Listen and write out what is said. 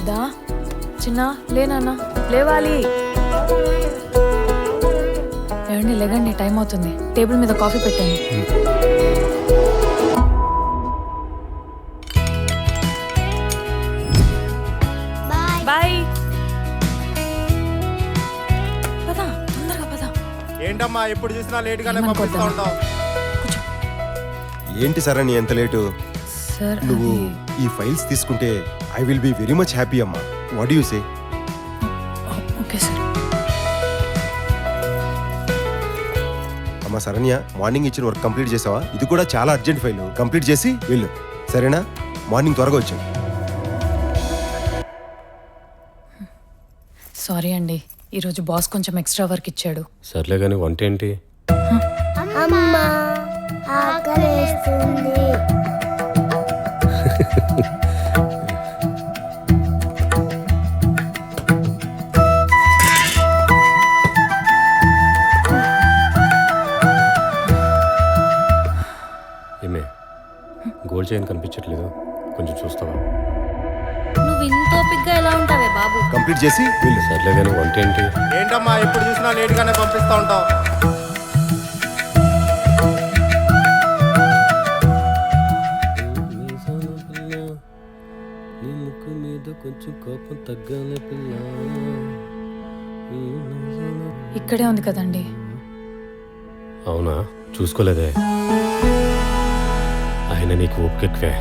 దా చిన్న లేనన్నా లేవాలి. ఏమండి లేగండి, టైం అవుతుంది. టేబుల్ మీద కాఫీ పెట్టాను. బాయ్. పద తొందరగా పద. ఏంటమ్మా ఎప్పుడు చూసినా లేట్ గానే ఏమనుకోవద్దు. పంపిస్తా ఉంటావు? ఏంటి సార్ అని ఎంత లేటు? సార్ నువ్వు ఈ ఫైల్స్ తీసుకుంటే I will be very much happy అమ్మా. What you say? Okay sir. అమ్మా శరణ్య, మార్నింగ్ ఇచ్చిన వర్క్ కంప్లీట్ చేసావా? ఇది కూడా చాలా అర్జెంట్ ఫైల్, కంప్లీట్ చేసి వెళ్ళు సరేనా? మార్నింగ్ త్వరగా వచ్చాను. సారీ అండి, ఈరోజు బాస్ కొంచెం ఎక్స్ట్రా వర్క్ ఇచ్చాడు. సర్లే కానీ వంట ఏంటి? అమ్మా ఆకలేస్తుంది. ఏమే గోల్డ్ చైన్ కనిపించట్లేదు, కొంచెం చూస్తావా? నువ్వు ఇంత ఓపిగ్గా ఎలా ఉంటావే బాబు? కంప్లీట్ చేసి వెళ్ళు. సర్లే కానీ వంట ఏంటి? ఏంటమ్మా ఎప్పుడు చూసినా లేట్ గానే పంపిస్తా ఉంటావు? కొంచెం కోపం తగ్గాలి పిల్ల. ఇక్కడే ఉంది కదండి. అవునా, చూసుకోలేదే. ఆయన నీకు ఓపిక ఎక్కువే.